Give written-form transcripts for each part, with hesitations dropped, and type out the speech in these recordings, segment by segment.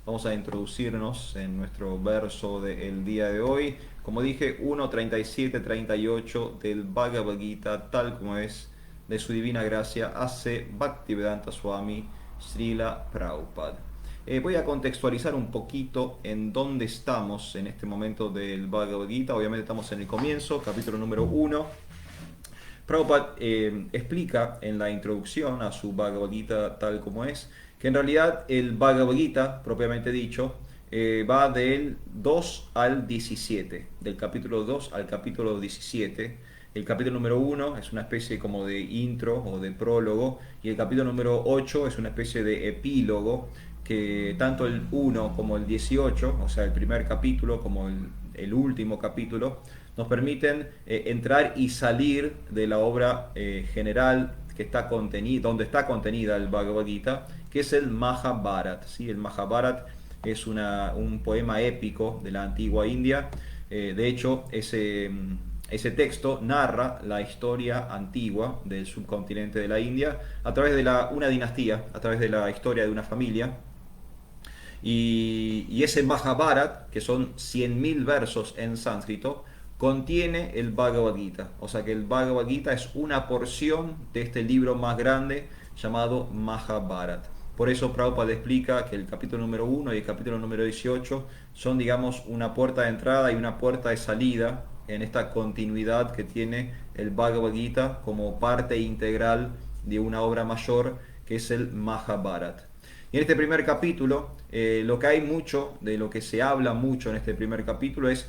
Vamos a introducirnos en nuestro verso del día de hoy. Como dije, 1:37-38 del Bhagavad Gita, tal como es de su divina gracia, hace Bhaktivedanta Swami Srila Prabhupada. Voy a contextualizar un poquito en dónde estamos en este momento del Bhagavad Gita. Obviamente estamos en el comienzo, capítulo número 1. Prabhupada explica en la introducción a su Bhagavad Gita tal como es, que en realidad el Bhagavad Gita, propiamente dicho, va del 2 al 17, del capítulo 2 al capítulo 17. El capítulo número 1 es una especie como de intro o de prólogo, y el capítulo número 8 es una especie de epílogo, que tanto el 1 como el 18, o sea, el primer capítulo como el último capítulo, nos permiten entrar y salir de la obra general que está contenida, donde está contenida el Bhagavad Gita, que es el Mahabharat. ¿Sí? El Mahabharat es un poema épico de la antigua India. De hecho, ese texto narra la historia antigua del subcontinente de la India a través de una dinastía, a través de la historia de una familia. Y ese Mahabharat, que son 100.000 versos en sánscrito, contiene el Bhagavad Gita. O sea que el Bhagavad Gita es una porción de este libro más grande llamado Mahabharat. Por eso Prabhupada explica que el capítulo número 1 y el capítulo número 18 son, digamos, una puerta de entrada y una puerta de salida en esta continuidad que tiene el Bhagavad Gita como parte integral de una obra mayor que es el Mahabharat. Y en este primer capítulo, lo que hay mucho, de lo que se habla mucho en este primer capítulo es,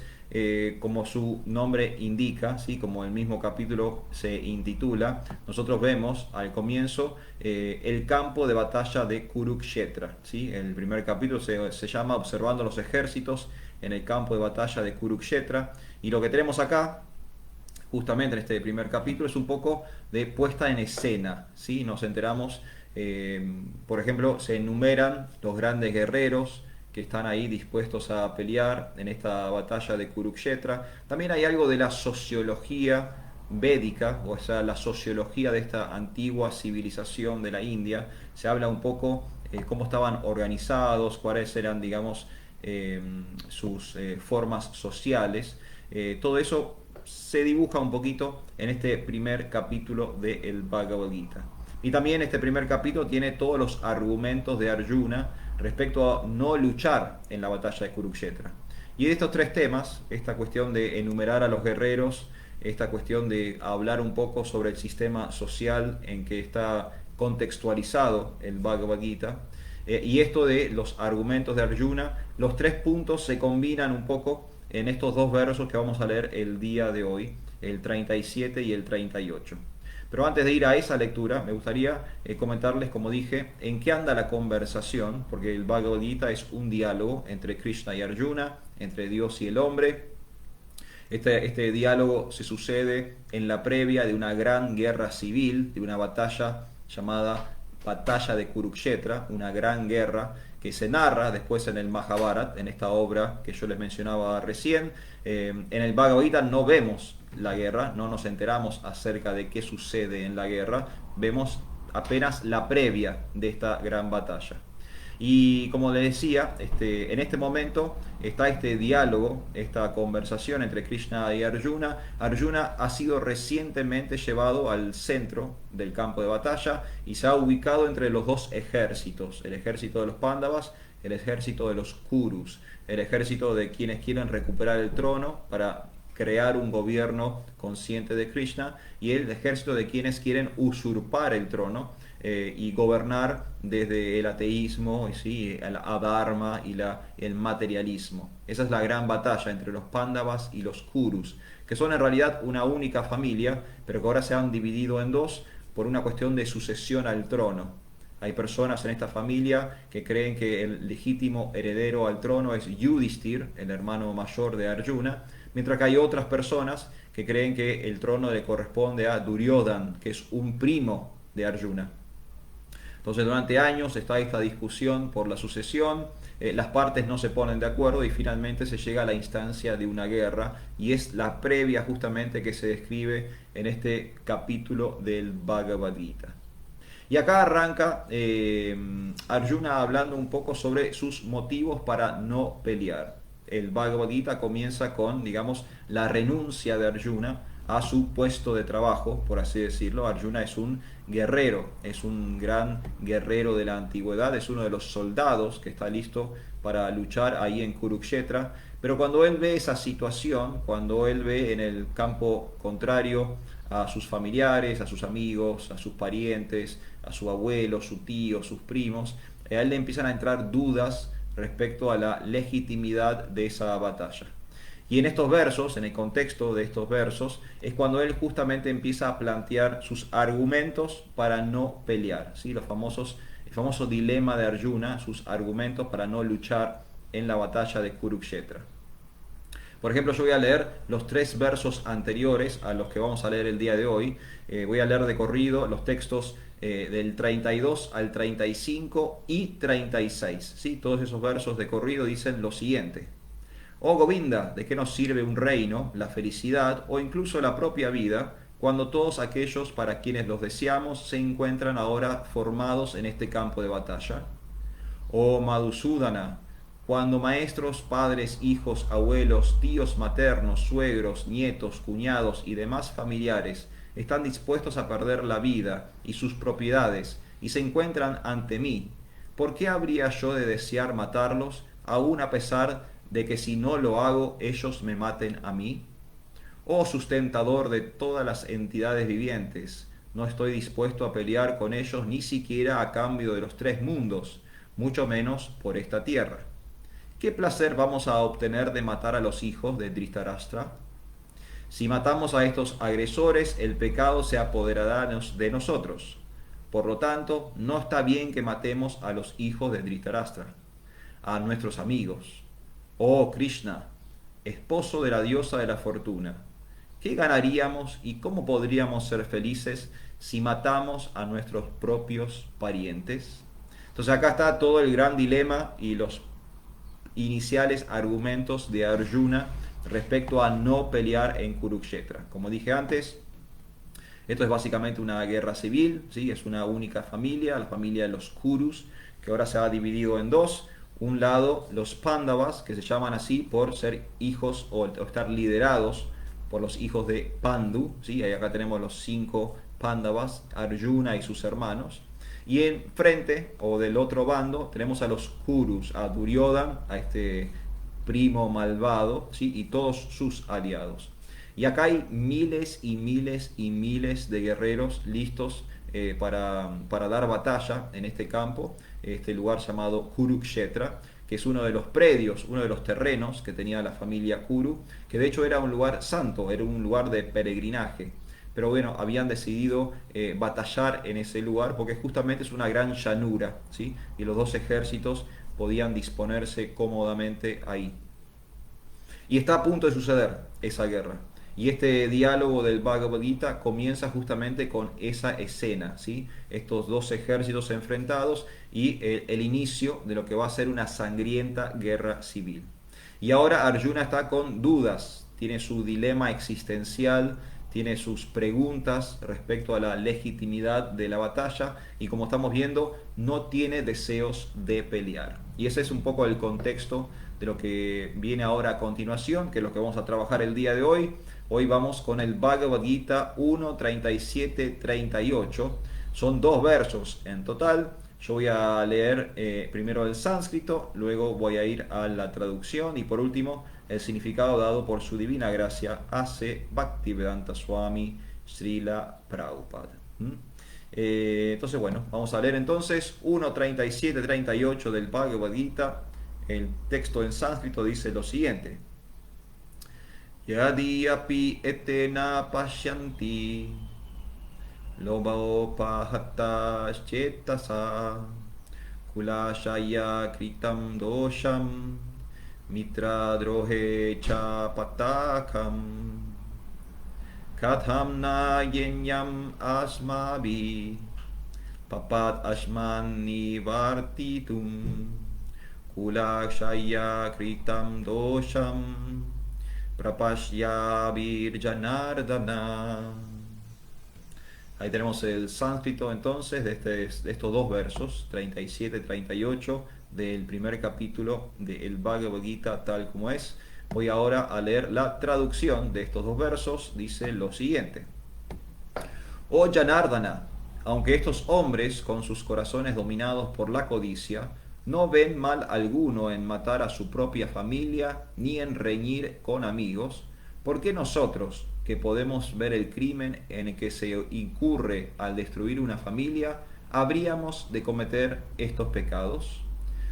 como su nombre indica, ¿sí? Como el mismo capítulo se intitula, nosotros vemos al comienzo el campo de batalla de Kurukshetra. ¿Sí? El primer capítulo se llama Observando los ejércitos en el campo de batalla de Kurukshetra. Y lo que tenemos acá justamente en este primer capítulo es un poco de puesta en escena, ¿sí? Nos enteramos, por ejemplo, se enumeran los grandes guerreros que están ahí dispuestos a pelear en esta batalla de Kurukshetra. También hay algo de la sociología védica, o sea, la sociología de esta antigua civilización de la India. Se habla un poco cómo estaban organizados, cuáles eran, digamos, sus formas sociales. Todo eso se dibuja un poquito en este primer capítulo del Bhagavad Gita. Y también este primer capítulo tiene todos los argumentos de Arjuna respecto a no luchar en la batalla de Kurukshetra. Y de estos tres temas, esta cuestión de enumerar a los guerreros, esta cuestión de hablar un poco sobre el sistema social en que está contextualizado el Bhagavad Gita, y esto de los argumentos de Arjuna, los tres puntos se combinan un poco en estos dos versos que vamos a leer el día de hoy, el 37 y el 38. Pero antes de ir a esa lectura, me gustaría comentarles, como dije, en qué anda la conversación, porque el Bhagavad Gita es un diálogo entre Krishna y Arjuna, entre Dios y el hombre. Este diálogo se sucede en la previa de una gran guerra civil, de una batalla llamada Batalla de Kurukshetra, una gran guerra que se narra después en el Mahabharat, en esta obra que yo les mencionaba recién. En el Bhagavad Gita no vemos la guerra, no nos enteramos acerca de qué sucede en la guerra, vemos apenas la previa de esta gran batalla. Y como les decía, en este momento está este diálogo, esta conversación entre Krishna y Arjuna. Arjuna ha sido recientemente llevado al centro del campo de batalla y se ha ubicado entre los dos ejércitos, el ejército de los Pándavas, el ejército de los Kurus, el ejército de quienes quieren recuperar el trono para crear un gobierno consciente de Krishna, y el ejército de quienes quieren usurpar el trono y gobernar desde el ateísmo, ¿sí? El adharma y el materialismo. Esa es la gran batalla entre los Pándavas y los Kurus, que son en realidad una única familia, pero que ahora se han dividido en dos por una cuestión de sucesión al trono. Hay personas en esta familia que creen que el legítimo heredero al trono es Yudhishthir, el hermano mayor de Arjuna, mientras que hay otras personas que creen que el trono le corresponde a Duryodhan, que es un primo de Arjuna. Entonces durante años está esta discusión por la sucesión, las partes no se ponen de acuerdo y finalmente se llega a la instancia de una guerra, y es la previa justamente que se describe en este capítulo del Bhagavad Gita. Y acá arranca Arjuna hablando un poco sobre sus motivos para no pelear. El Bhagavad Gita comienza con, digamos, la renuncia de Arjuna a su puesto de trabajo, por así decirlo. Arjuna es un guerrero, es un gran guerrero de la antigüedad, es uno de los soldados que está listo para luchar ahí en Kurukshetra. Pero cuando él ve esa situación, cuando él ve en el campo contrario a sus familiares, a sus amigos, a sus parientes, a su abuelo, su tío, sus primos, a él le empiezan a entrar dudas respecto a la legitimidad de esa batalla. Y en estos versos, en el contexto de estos versos, es cuando él justamente empieza a plantear sus argumentos para no pelear, ¿sí? El famoso dilema de Arjuna, sus argumentos para no luchar en la batalla de Kurukshetra. Por ejemplo, yo voy a leer los 3 versos anteriores a los que vamos a leer el día de hoy. Voy a leer de corrido los textos del 32 al 35 y 36. ¿Sí? Todos esos versos de corrido dicen lo siguiente. Oh Govinda, ¿de qué nos sirve un reino, la felicidad o incluso la propia vida cuando todos aquellos para quienes los deseamos se encuentran ahora formados en este campo de batalla? Oh Madhusudana, cuando maestros, padres, hijos, abuelos, tíos maternos, suegros, nietos, cuñados y demás familiares están dispuestos a perder la vida y sus propiedades y se encuentran ante mí, ¿por qué habría yo de desear matarlos, aun a pesar de que si no lo hago ellos me maten a mí? Oh sustentador de todas las entidades vivientes, no estoy dispuesto a pelear con ellos ni siquiera a cambio de los 3 mundos, mucho menos por esta tierra. ¿Qué placer vamos a obtener de matar a los hijos de Dhritarashtra? Si matamos a estos agresores, el pecado se apoderará de nosotros. Por lo tanto, no está bien que matemos a los hijos de Dhritarashtra, a nuestros amigos. Oh Krishna, esposo de la diosa de la fortuna, ¿qué ganaríamos y cómo podríamos ser felices si matamos a nuestros propios parientes? Entonces acá está todo el gran dilema y los iniciales argumentos de Arjuna respecto a no pelear en Kurukshetra. Como dije antes, esto es básicamente una guerra civil, ¿sí? Es una única familia, la familia de los Kurus, que ahora se ha dividido en dos. Un lado, los Pándavas, que se llaman así por ser hijos o estar liderados por los hijos de Pandu, ¿sí? Y acá tenemos los 5 Pándavas, Arjuna y sus hermanos. Y enfrente, o del otro bando, tenemos a los Kurus, a Duryodhana, a este primo malvado, ¿sí? Y todos sus aliados. Y acá hay miles y miles y miles de guerreros listos para dar batalla en este campo, este lugar llamado Kurukshetra, que es uno de los predios, uno de los terrenos que tenía la familia Kuru, que de hecho era un lugar santo, era un lugar de peregrinaje. Pero bueno, habían decidido batallar en ese lugar porque justamente es una gran llanura, ¿sí? Y los 2 ejércitos podían disponerse cómodamente ahí. Y está a punto de suceder esa guerra. Y este diálogo del Bhagavad Gita comienza justamente con esa escena, ¿sí? Estos 2 ejércitos enfrentados y el inicio de lo que va a ser una sangrienta guerra civil. Y ahora Arjuna está con dudas, tiene su dilema existencial, tiene sus preguntas respecto a la legitimidad de la batalla y como estamos viendo no tiene deseos de pelear. Y ese es un poco el contexto de lo que viene ahora a continuación, que es lo que vamos a trabajar el día de hoy. Hoy vamos con el Bhagavad Gita 1, 37, 38. Son 2 versos en total. Yo voy a leer primero el sánscrito, luego voy a ir a la traducción y por último el significado dado por su divina gracia A.C. Bhaktivedanta Swami Srila Prabhupada. Entonces bueno, vamos a leer entonces 1, 37, 38 del Bhagavad Gita. El texto en sánscrito dice lo siguiente. Yadi api etena pashyanti lobhopahata chetasa kulashaya kritam dosham mitra drohe cha patakam katham na yenyam asmabi papat ashman nivartitum kulashaya kritam dosham prapashya virjanardana. Ahí tenemos el sánscrito entonces de estos dos versos, 37 y 38 del primer capítulo del Bhagavad Gita tal como es. Voy ahora a leer la traducción de estos dos versos. Dice lo siguiente. Oh Janardana, aunque estos hombres, con sus corazones dominados por la codicia, no ven mal alguno en matar a su propia familia ni en reñir con amigos, ¿por qué nosotros, que podemos ver el crimen en el que se incurre al destruir una familia, habríamos de cometer estos pecados?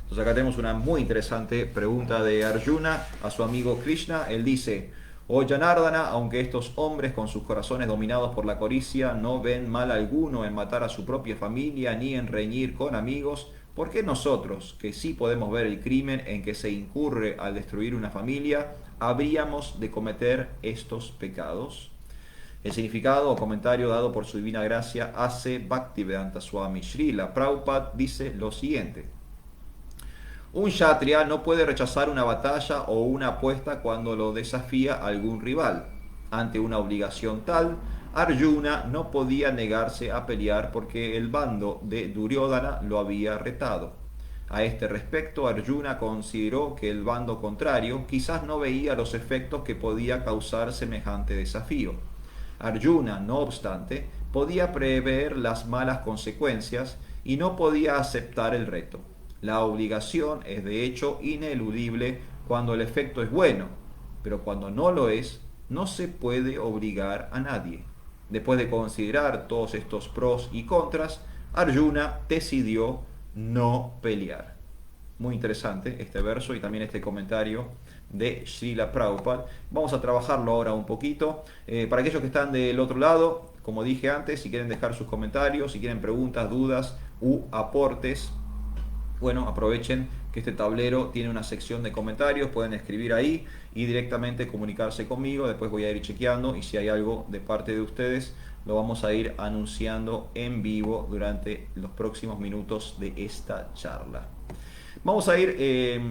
Entonces acá tenemos una muy interesante pregunta de Arjuna a su amigo Krishna. Él dice: Oh Janardana, aunque estos hombres con sus corazones dominados por la codicia no ven mal alguno en matar a su propia familia ni en reñir con amigos, ¿por qué nosotros, que sí podemos ver el crimen en que se incurre al destruir una familia, habríamos de cometer estos pecados? El significado o comentario dado por su divina gracia hace Bhaktivedanta Swami Srila Prabhupada dice lo siguiente. Un kshatriya no puede rechazar una batalla o una apuesta cuando lo desafía algún rival. Ante una obligación tal, Arjuna no podía negarse a pelear porque el bando de Duryodhana lo había retado. A este respecto, Arjuna consideró que el bando contrario quizás no veía los efectos que podía causar semejante desafío. Arjuna, no obstante, podía prever las malas consecuencias y no podía aceptar el reto. La obligación es de hecho ineludible cuando el efecto es bueno, pero cuando no lo es, no se puede obligar a nadie. Después de considerar todos estos pros y contras, Arjuna decidió no pelear. Muy interesante este verso y también este comentario de Srila Prabhupada. Vamos a trabajarlo ahora un poquito. Para aquellos que están del otro lado, como dije antes, si quieren dejar sus comentarios, si tienen preguntas, dudas u aportes, bueno, aprovechen que este tablero tiene una sección de comentarios, pueden escribir ahí y directamente comunicarse conmigo. Después voy a ir chequeando y si hay algo de parte de ustedes, lo vamos a ir anunciando en vivo durante los próximos minutos de esta charla. Vamos a ir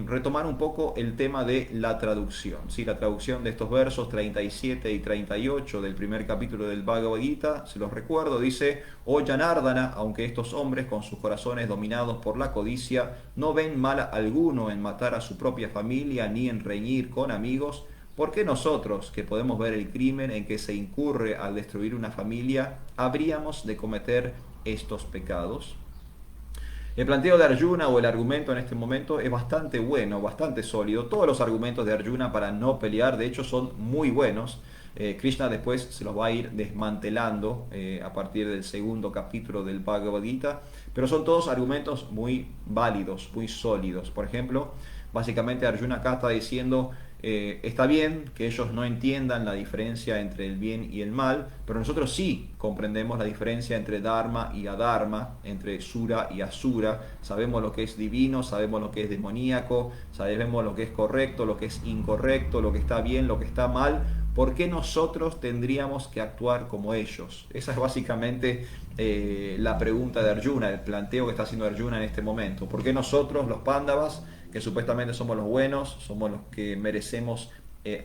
retomar un poco el tema de la traducción, ¿sí? La traducción de estos versos 37 y 38 del primer capítulo del Bhagavad Gita, se los recuerdo, dice: Oh Janardana, aunque estos hombres con sus corazones dominados por la codicia no ven mal alguno en matar a su propia familia ni en reñir con amigos, ¿por qué nosotros, que podemos ver el crimen en que se incurre al destruir una familia, habríamos de cometer estos pecados? El planteo de Arjuna o el argumento en este momento es bastante bueno, bastante sólido. Todos los argumentos de Arjuna para no pelear, de hecho, son muy buenos. Krishna después se los va a ir desmantelando a partir del segundo capítulo del Bhagavad Gita, pero son todos argumentos muy válidos, muy sólidos. Por ejemplo, básicamente Arjuna acá está diciendo: está bien que ellos no entiendan la diferencia entre el bien y el mal, pero nosotros sí comprendemos la diferencia entre Dharma y Adharma, entre Sura y Asura. Sabemos lo que es divino, sabemos lo que es demoníaco, sabemos lo que es correcto, lo que es incorrecto, lo que está bien, lo que está mal. ¿Por qué nosotros tendríamos que actuar como ellos? Esa es básicamente la pregunta de Arjuna, el planteo que está haciendo Arjuna en este momento. ¿Por qué nosotros, los Pándavas, que supuestamente somos los buenos, somos los que merecemos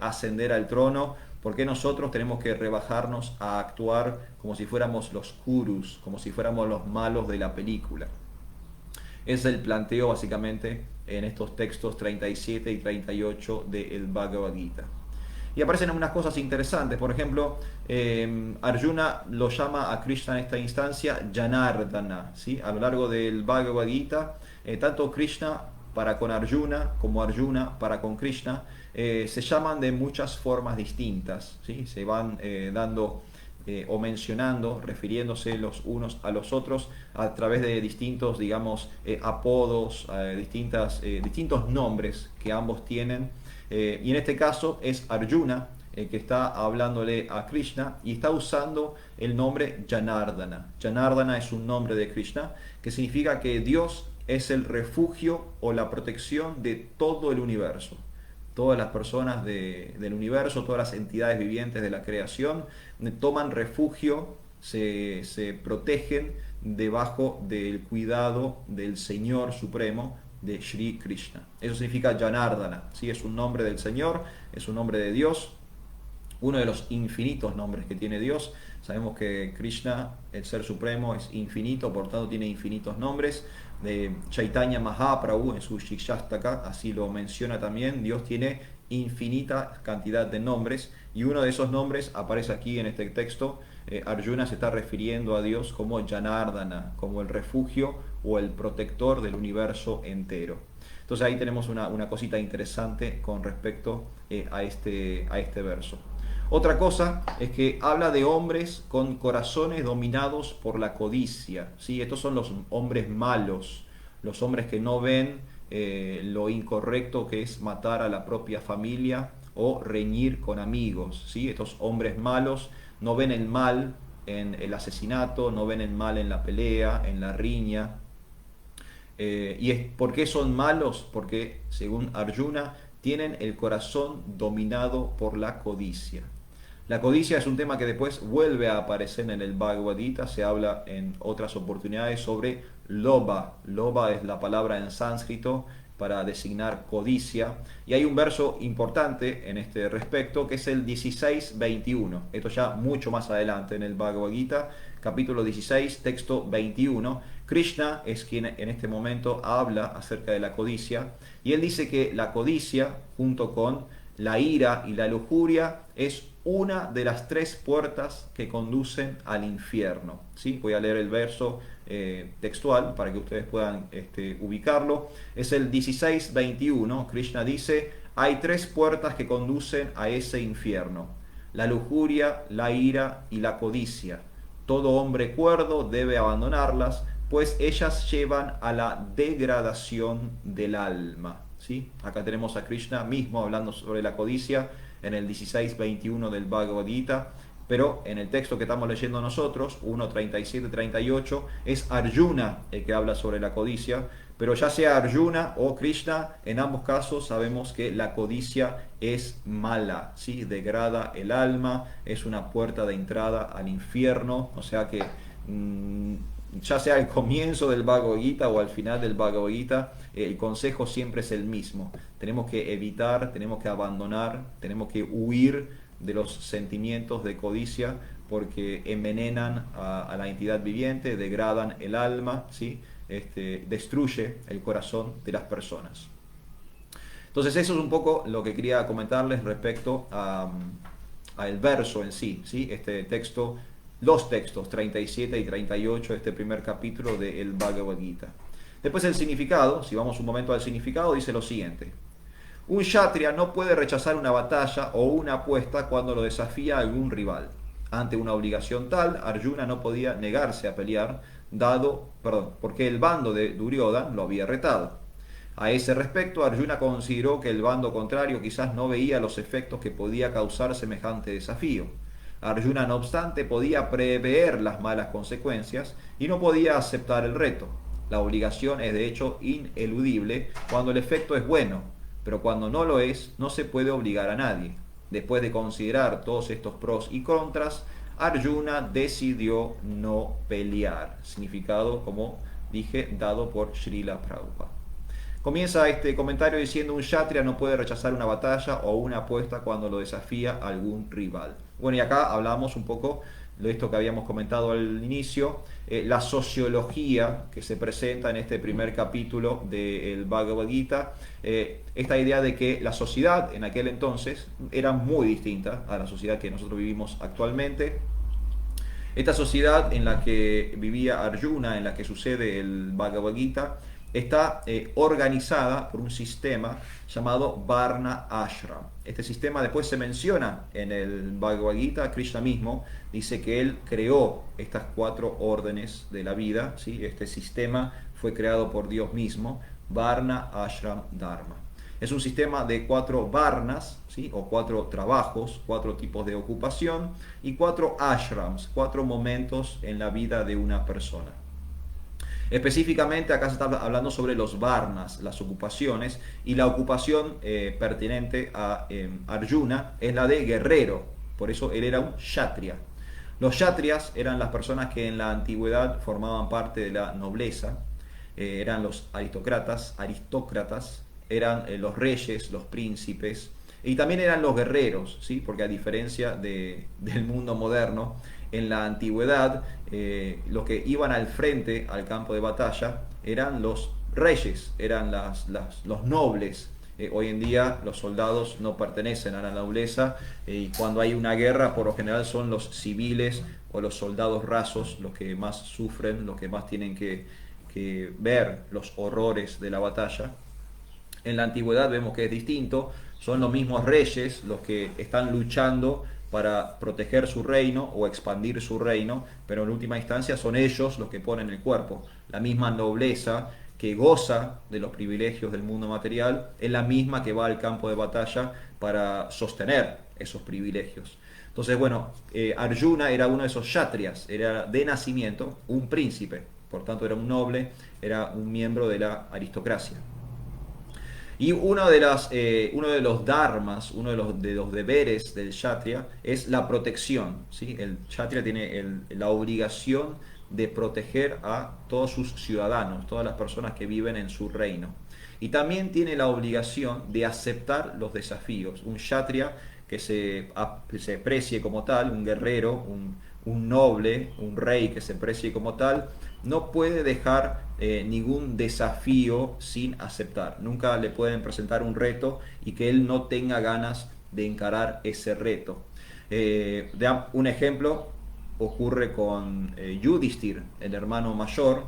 ascender al trono, por qué nosotros tenemos que rebajarnos a actuar como si fuéramos los Kurus, como si fuéramos los malos de la película? Ese es el planteo básicamente en estos textos 37 y 38 del Bhagavad Gita. Y aparecen unas cosas interesantes. Por ejemplo, Arjuna lo llama a Krishna en esta instancia Janardana, ¿sí? A lo largo del Bhagavad Gita, tanto Krishna para con Arjuna como Arjuna para con Krishna se llaman de muchas formas distintas, ¿sí? Se van dando o mencionando, refiriéndose los unos a los otros a través de distintos, digamos, apodos, distintos nombres que ambos tienen. Y en este caso es Arjuna que está hablándole a Krishna y está usando el nombre Janardana. Janardana es un nombre de Krishna que significa que Dios es el refugio o la protección de todo el universo. Todas las personas del universo, todas las entidades vivientes de la creación toman refugio, se protegen debajo del cuidado del Señor Supremo, de Shri Krishna. Eso significa Janardana, ¿sí? Es un nombre del Señor, es un nombre de Dios, uno de los infinitos nombres que tiene Dios. Sabemos que Krishna, el Ser Supremo, es infinito, por tanto tiene infinitos nombres. De Chaitanya Mahaprabhu en su Shikshastaka así lo menciona también. Dios tiene infinita cantidad de nombres y uno de esos nombres aparece aquí en este texto. Arjuna se está refiriendo a Dios como Janardana, como el refugio o el protector del universo entero. Entonces ahí tenemos una cosita interesante con respecto a este verso. Otra cosa es que habla de hombres con corazones dominados por la codicia, ¿sí? Estos son los hombres malos, los hombres que no ven lo incorrecto que es matar a la propia familia o reñir con amigos, ¿sí? Estos hombres malos no ven el mal en el asesinato, no ven el mal en la pelea, en la riña. ¿Por qué son malos? Porque, según Arjuna, tienen el corazón dominado por la codicia. La codicia es un tema que después vuelve a aparecer en el Bhagavad Gita, se habla en otras oportunidades sobre loba. Loba es la palabra en sánscrito para designar codicia. Y hay un verso importante en este respecto que es el 16:21. Esto ya mucho más adelante en el Bhagavad Gita, capítulo 16, texto 21. Krishna es quien en este momento habla acerca de la codicia y él dice que la codicia junto con la ira y la lujuria es una de las tres puertas que conducen al infierno. ¿Sí? Voy a leer el verso textual para que ustedes puedan ubicarlo. Es el 16:21. Krishna dice, hay tres puertas que conducen a ese infierno: la lujuria, la ira y la codicia. Todo hombre cuerdo debe abandonarlas, pues ellas llevan a la degradación del alma. ¿Sí? Acá tenemos a Krishna mismo hablando sobre la codicia en el 16:21 del Bhagavad Gita, pero en el texto que estamos leyendo nosotros, 1:37-38, es Arjuna el que habla sobre la codicia, pero ya sea Arjuna o Krishna, en ambos casos sabemos que la codicia es mala, ¿sí? Degrada el alma, es una puerta de entrada al infierno, o sea que ya sea al comienzo del Bhagavad Gita o al final del Bhagavad Gita, el consejo siempre es el mismo. Tenemos que evitar, tenemos que abandonar, tenemos que huir de los sentimientos de codicia porque envenenan a la entidad viviente, degradan el alma, ¿sí? Destruye el corazón de las personas. Entonces eso es un poco lo que quería comentarles respecto al verso en sí, ¿sí? Este texto, los textos 37 y 38 de este primer capítulo del Bhagavad Gita. Después el significado, si vamos un momento al significado, dice lo siguiente: un kshatriya no puede rechazar una batalla o una apuesta cuando lo desafía algún rival. Ante una obligación tal, Arjuna no podía negarse a pelear, porque el bando de Duryodhana lo había retado. A ese respecto, Arjuna consideró que el bando contrario quizás no veía los efectos que podía causar semejante desafío. Arjuna, no obstante, podía prever las malas consecuencias y no podía aceptar el reto. La obligación es de hecho ineludible cuando el efecto es bueno, pero cuando no lo es, no se puede obligar a nadie. Después de considerar todos estos pros y contras, Arjuna decidió no pelear. Significado, como dije, dado por Srila Prabhupada. Comienza este comentario diciendo: un kshatriya no puede rechazar una batalla o una apuesta cuando lo desafía algún rival. Bueno, y acá hablamos un poco de esto que habíamos comentado al inicio, la sociología que se presenta en este primer capítulo del Bhagavad Gita, esta idea de que la sociedad en aquel entonces era muy distinta a la sociedad que nosotros vivimos actualmente. Esta sociedad en la que vivía Arjuna, en la que sucede el Bhagavad Gita, está organizada por un sistema llamado Varna Ashram. Este sistema después se menciona en el Bhagavad Gita. Krishna mismo dice que él creó estas 4 órdenes de la vida, ¿sí? Este sistema fue creado por Dios mismo, Varna Ashram Dharma. Es un sistema de 4 varnas, ¿sí? O 4 trabajos, 4 tipos de ocupación y 4 ashrams, 4 momentos en la vida de una persona. Específicamente acá se está hablando sobre los varnas, las ocupaciones, y la ocupación pertinente a Arjuna es la de guerrero, por eso él era un kshatriya. Los kshatriyas eran las personas que en la antigüedad formaban parte de la nobleza, eran los aristócratas, eran los reyes, los príncipes, Y también eran los guerreros, ¿sí? Porque a diferencia del mundo moderno, en la antigüedad los que iban al frente al campo de batalla eran los reyes, eran los nobles. Hoy en día los soldados no pertenecen a la nobleza y cuando hay una guerra por lo general son los civiles o los soldados rasos los que más sufren, los que más tienen que ver los horrores de la batalla. En la antigüedad vemos que es distinto, son los mismos reyes los que están luchando para proteger su reino o expandir su reino, pero en última instancia son ellos los que ponen el cuerpo. La misma nobleza que goza de los privilegios del mundo material es la misma que va al campo de batalla para sostener esos privilegios. Entonces, bueno, Arjuna era uno de esos kshatriyas, era de nacimiento un príncipe, por tanto era un noble, era un miembro de la aristocracia. Y uno de los dharmas, uno de los deberes del kshatriya es la protección, ¿sí? El kshatriya tiene la obligación de proteger a todos sus ciudadanos, todas las personas que viven en su reino. Y también tiene la obligación de aceptar los desafíos. Un kshatriya que se precie como tal, un guerrero, un noble, un rey que se precie como tal, no puede dejar ningún desafío sin aceptar. Nunca le pueden presentar un reto y que él no tenga ganas de encarar ese reto. Un ejemplo ocurre con Yudhishthir, el hermano mayor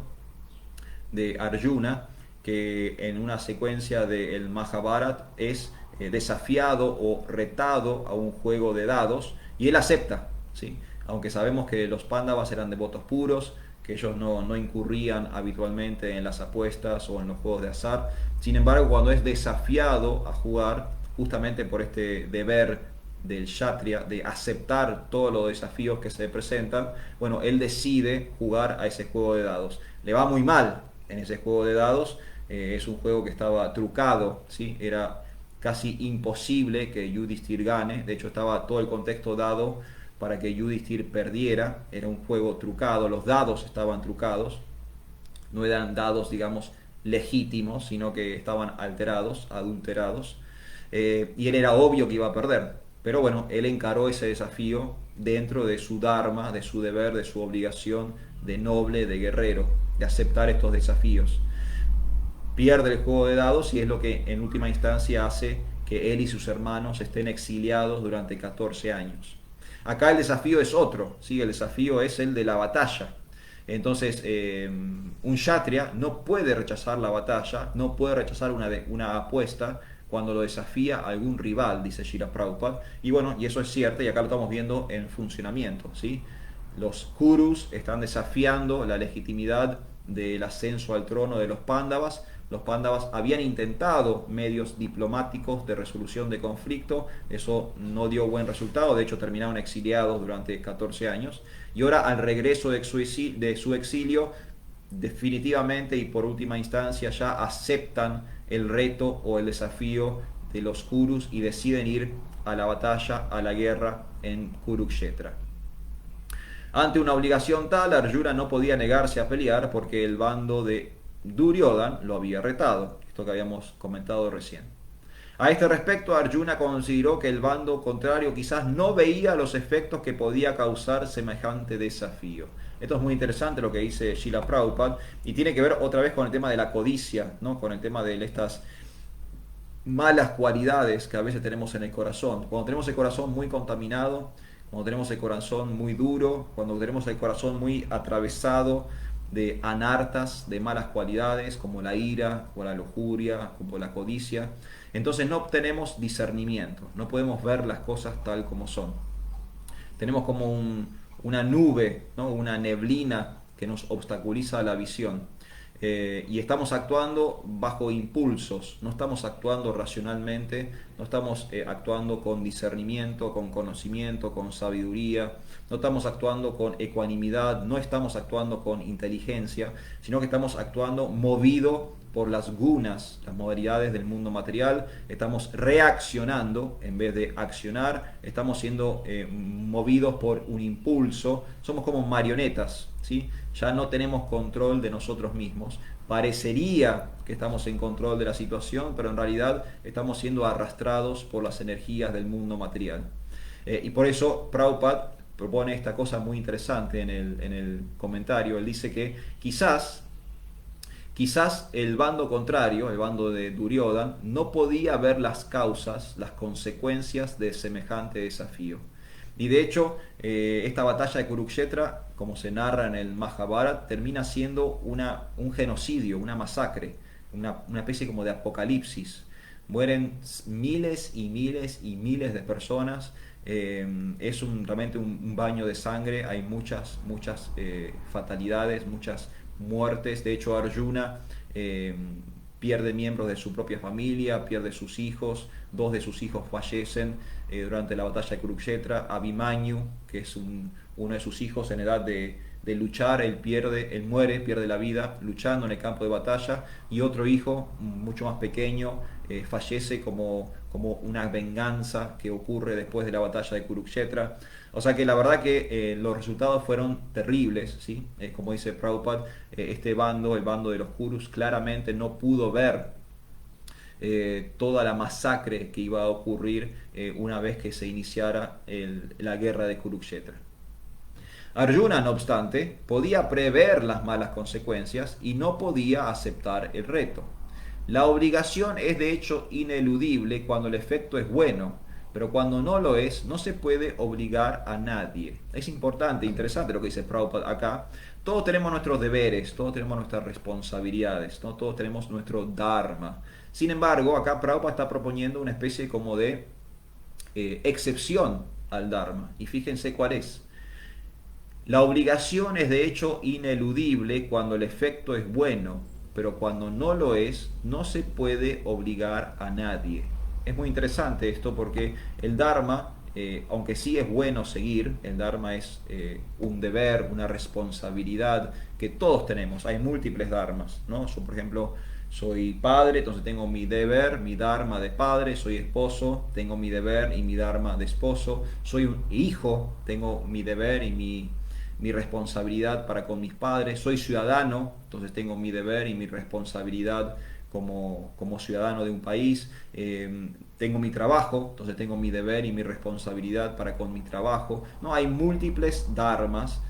de Arjuna, que en una secuencia del Mahabharata es desafiado o retado a un juego de dados y él acepta, ¿sí? Aunque sabemos que los Pándavas eran devotos puros, que ellos no incurrían habitualmente en las apuestas o en los juegos de azar. Sin embargo, cuando es desafiado a jugar, justamente por este deber del kshatriya de aceptar todos los desafíos que se presentan, bueno, él decide jugar a ese juego de dados. Le va muy mal en ese juego de dados, es un juego que estaba trucado, ¿sí? Era casi imposible que Yudhishthir gane, de hecho estaba todo el contexto dado para que Yudhishthir perdiera, era un juego trucado, los dados estaban trucados, no eran dados, digamos, legítimos, sino que estaban alterados, adulterados, y él era obvio que iba a perder, pero bueno, él encaró ese desafío dentro de su dharma, de su deber, de su obligación de noble, de guerrero, de aceptar estos desafíos. Pierde el juego de dados y es lo que en última instancia hace que él y sus hermanos estén exiliados durante 14 años. Acá el desafío es otro, ¿sí? El desafío es el de la batalla. Entonces, un kshatriya no puede rechazar la batalla, no puede rechazar una apuesta cuando lo desafía a algún rival, dice Srila Prabhupada. Y bueno, y eso es cierto, y acá lo estamos viendo en funcionamiento, ¿sí? Los Kurus están desafiando la legitimidad del ascenso al trono de los Pándavas. Los Pándavas habían intentado medios diplomáticos de resolución de conflicto, eso no dio buen resultado, de hecho terminaron exiliados durante 14 años, y ahora al regreso de su exilio, definitivamente y por última instancia ya aceptan el reto o el desafío de los Kurus y deciden ir a la batalla, a la guerra en Kurukshetra. Ante una obligación tal, Arjuna no podía negarse a pelear porque el bando de Duryodhana lo había retado, esto que habíamos comentado recién. A este respecto, Arjuna consideró que el bando contrario quizás no veía los efectos que podía causar semejante desafío. Esto es muy interesante lo que dice Srila Prabhupada y tiene que ver otra vez con el tema de la codicia, ¿no? Con el tema de estas malas cualidades que a veces tenemos en el corazón. Cuando tenemos el corazón muy contaminado, cuando tenemos el corazón muy duro, cuando tenemos el corazón muy atravesado de anartas, de malas cualidades como la ira, como la lujuria, como la codicia, entonces no obtenemos discernimiento, no podemos ver las cosas tal como son. Tenemos como una nube, ¿no? Una neblina que nos obstaculiza la visión. Y estamos actuando bajo impulsos, no estamos actuando racionalmente, no estamos actuando con discernimiento, con conocimiento, con sabiduría, no estamos actuando con ecuanimidad, no estamos actuando con inteligencia, sino que estamos actuando movido por las gunas, las modalidades del mundo material, estamos reaccionando en vez de accionar, estamos siendo movidos por un impulso, somos como marionetas, ¿sí? Ya no tenemos control de nosotros mismos. Parecería que estamos en control de la situación, pero en realidad estamos siendo arrastrados por las energías del mundo material. Y por eso Prabhupada propone esta cosa muy interesante en el comentario. Él dice que quizás el bando contrario, el bando de Duryodhana, no podía ver las causas, las consecuencias de semejante desafío. Y de hecho, esta batalla de Kurukshetra, como se narra en el Mahabharata, termina siendo un genocidio, una masacre, una especie como de apocalipsis. Mueren miles y miles y miles de personas. Es realmente un baño de sangre. Hay muchas fatalidades, muchas muertes. De hecho, Arjuna pierde miembros de su propia familia, pierde sus hijos, dos de sus hijos fallecen durante la batalla de Kurukshetra. Abhimanyu, que es uno de sus hijos en edad de luchar, él muere, pierde la vida luchando en el campo de batalla, y otro hijo, mucho más pequeño, fallece como una venganza que ocurre después de la batalla de Kurukshetra. O sea que la verdad que los resultados fueron terribles, ¿sí? Como dice Prabhupada, este bando, el bando de los Kurus, claramente no pudo ver toda la masacre que iba a ocurrir una vez que se iniciara la guerra de Kurukshetra. Arjuna, no obstante, podía prever las malas consecuencias y no podía aceptar el reto. La obligación es de hecho ineludible cuando el efecto es bueno, pero cuando no lo es, no se puede obligar a nadie. Es importante, interesante lo que dice Prabhupada acá. Todos tenemos nuestros deberes, todos tenemos nuestras responsabilidades, ¿no? Todos tenemos nuestro dharma. Sin embargo, acá Prabhupada está proponiendo una especie como de excepción al dharma. Y fíjense cuál es. La obligación es de hecho ineludible cuando el efecto es bueno, pero cuando no lo es, no se puede obligar a nadie. Es muy interesante esto porque el Dharma, aunque sí es bueno seguir, el Dharma es un deber, una responsabilidad que todos tenemos. Hay múltiples Dharmas, ¿no? Yo, por ejemplo, soy padre, entonces tengo mi deber, mi dharma de padre. Soy esposo, tengo mi deber y mi dharma de esposo. Soy un hijo, tengo mi deber y mi responsabilidad para con mis padres. Soy ciudadano, entonces tengo mi deber y mi responsabilidad como ciudadano de un país. Tengo mi trabajo, entonces tengo mi deber y mi responsabilidad para con mi trabajo. ¿No? Hay múltiples dharmas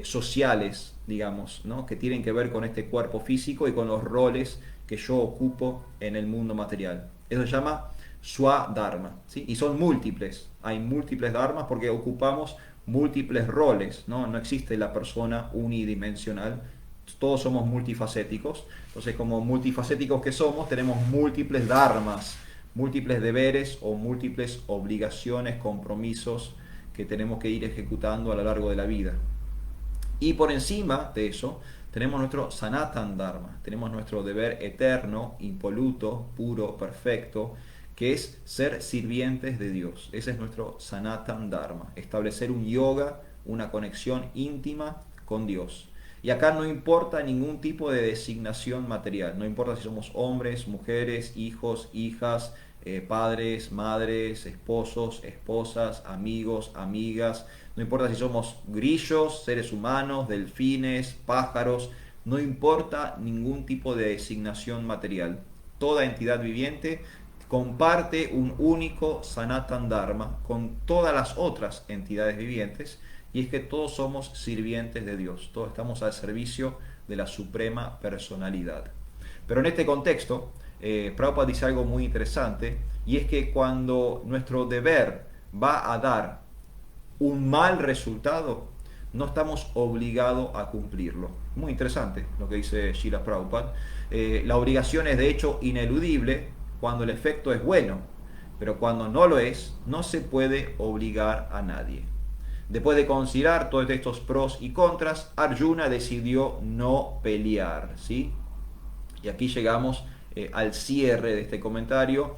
sociales, digamos, ¿no? Que tienen que ver con este cuerpo físico y con los roles que yo ocupo en el mundo material. Eso se llama Swadharma, ¿sí? Y son múltiples. Hay múltiples dharmas porque ocupamos múltiples roles, ¿no? No existe la persona unidimensional, todos somos multifacéticos. Entonces, como multifacéticos que somos, tenemos múltiples dharmas, múltiples deberes o múltiples obligaciones, compromisos que tenemos que ir ejecutando a lo largo de la vida. Y por encima de eso, tenemos nuestro Sanatan Dharma, tenemos nuestro deber eterno, impoluto, puro, perfecto, que es ser sirvientes de Dios. Ese es nuestro Sanatan Dharma, establecer un yoga, una conexión íntima con Dios. Y acá no importa ningún tipo de designación material, no importa si somos hombres, mujeres, hijos, hijas, padres, madres, esposos, esposas, amigos, amigas, no importa si somos grillos, seres humanos, delfines, pájaros, no importa ningún tipo de designación material. Toda entidad viviente comparte un único Sanatan Dharma con todas las otras entidades vivientes, y es que todos somos sirvientes de Dios, todos estamos al servicio de la suprema personalidad. Pero en este contexto, Prabhupada dice algo muy interesante, y es que cuando nuestro deber va a dar un mal resultado, no estamos obligados a cumplirlo. Muy interesante lo que dice Srila Prabhupada. La obligación es de hecho ineludible cuando el efecto es bueno, pero cuando no lo es, no se puede obligar a nadie. Después de considerar todos estos pros y contras, Arjuna decidió no pelear, ¿sí? Y aquí llegamos al cierre de este comentario.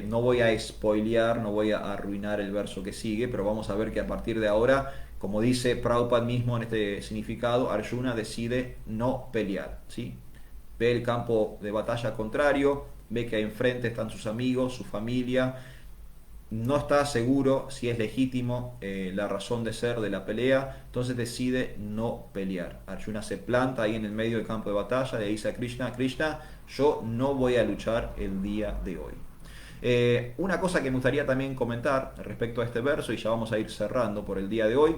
No voy a spoilear, no voy a arruinar el verso que sigue, pero vamos a ver que a partir de ahora, como dice Prabhupada mismo en este significado, Arjuna decide no pelear, ¿sí? Ve el campo de batalla contrario, ve que enfrente están sus amigos, su familia, no está seguro si es legítimo la razón de ser de la pelea, entonces decide no pelear. Arjuna se planta ahí en el medio del campo de batalla y le dice a Krishna, Krishna, yo no voy a luchar el día de hoy. Una cosa que me gustaría también comentar respecto a este verso, y ya vamos a ir cerrando por el día de hoy,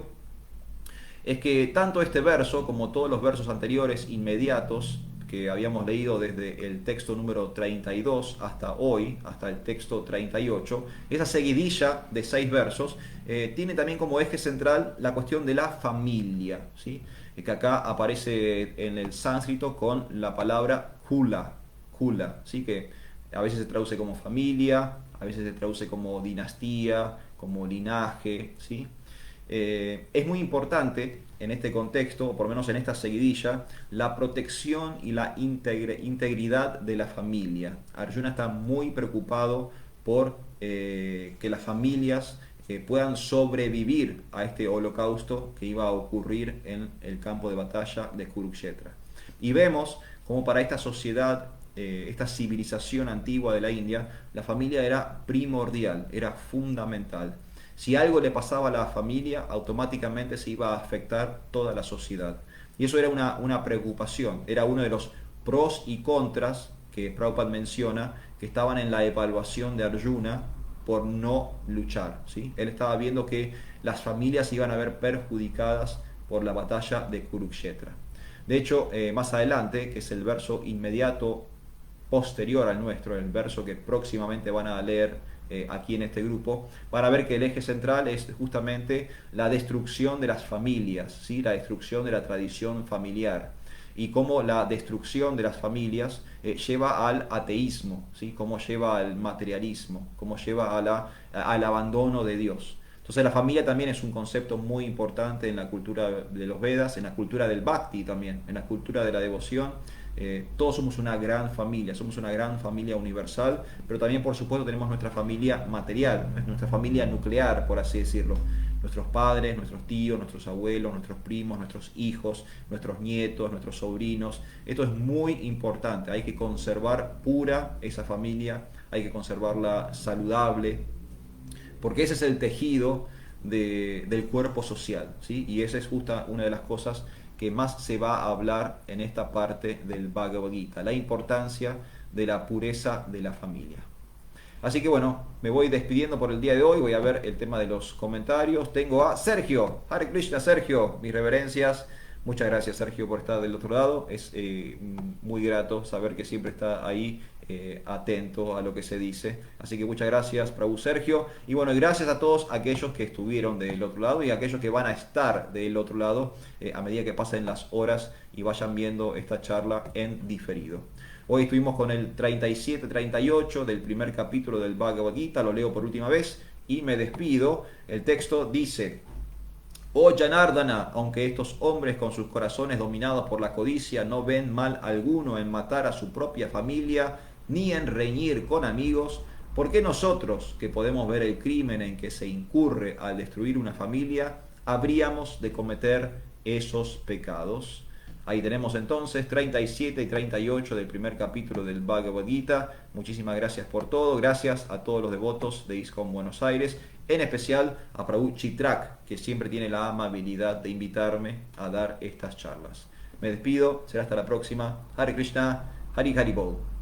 es que tanto este verso como todos los versos anteriores inmediatos que habíamos leído desde el texto número 32 hasta hoy, hasta el texto 38, esa seguidilla de 6 versos tiene también como eje central la cuestión de la familia, ¿sí? Que acá aparece en el sánscrito con la palabra kula, kula, ¿sí? Que a veces se traduce como familia, a veces se traduce como dinastía, como linaje, ¿sí? Es muy importante en este contexto, o por lo menos en esta seguidilla, la protección y la integridad de la familia. Arjuna está muy preocupado por que las familias puedan sobrevivir a este holocausto que iba a ocurrir en el campo de batalla de Kurukshetra. Y vemos como para esta sociedad, esta civilización antigua de la India, la familia era primordial, era fundamental. Si algo le pasaba a la familia, automáticamente se iba a afectar toda la sociedad. Y eso era una preocupación, era uno de los pros y contras que Prabhupada menciona, que estaban en la evaluación de Arjuna por no luchar, ¿sí? Él estaba viendo que las familias iban a ver perjudicadas por la batalla de Kurukshetra. De hecho, más adelante, que es el verso inmediato posterior al nuestro, el verso que próximamente van a leer aquí en este grupo, van a ver que el eje central es justamente la destrucción de las familias, ¿sí? La destrucción de la tradición familiar y cómo la destrucción de las familias lleva al ateísmo, ¿sí? Cómo lleva al materialismo, cómo lleva al abandono de Dios. Entonces la familia también es un concepto muy importante en la cultura de los Vedas, en la cultura del Bhakti también, en la cultura de la devoción. Todos somos una gran familia, somos una gran familia universal, pero también por supuesto tenemos nuestra familia material, nuestra familia nuclear, por así decirlo. Nuestros padres, nuestros tíos, nuestros abuelos, nuestros primos, nuestros hijos, nuestros nietos, nuestros sobrinos. Esto es muy importante, hay que conservar pura esa familia, hay que conservarla saludable, porque ese es el tejido del cuerpo social, ¿sí? Y esa es justa una de las cosas que más se va a hablar en esta parte del Bhagavad Gita, la importancia de la pureza de la familia. Así que bueno, me voy despidiendo por el día de hoy, voy a ver el tema de los comentarios. Tengo a Sergio, Hare Krishna Sergio, mis reverencias. Muchas gracias Sergio por estar del otro lado, es muy grato saber que siempre está ahí atento a lo que se dice. Así que muchas gracias Prabhu Sergio. Y bueno, gracias a todos aquellos que estuvieron del otro lado y a aquellos que van a estar del otro lado a medida que pasen las horas y vayan viendo esta charla en diferido. Hoy estuvimos con el 37-38 del primer capítulo del Bhagavad Gita, lo leo por última vez y me despido. El texto dice: Oh Janardana, aunque estos hombres con sus corazones dominados por la codicia no ven mal alguno en matar a su propia familia ni en reñir con amigos, ¿por qué nosotros, que podemos ver el crimen en que se incurre al destruir una familia, habríamos de cometer esos pecados? Ahí tenemos entonces 37 y 38 del primer capítulo del Bhagavad Gita. Muchísimas gracias por todo. Gracias a todos los devotos de ISKCON Buenos Aires, en especial a Prabhu Chitrak, que siempre tiene la amabilidad de invitarme a dar estas charlas. Me despido, será hasta la próxima. Hare Krishna, Hari Hari Bol.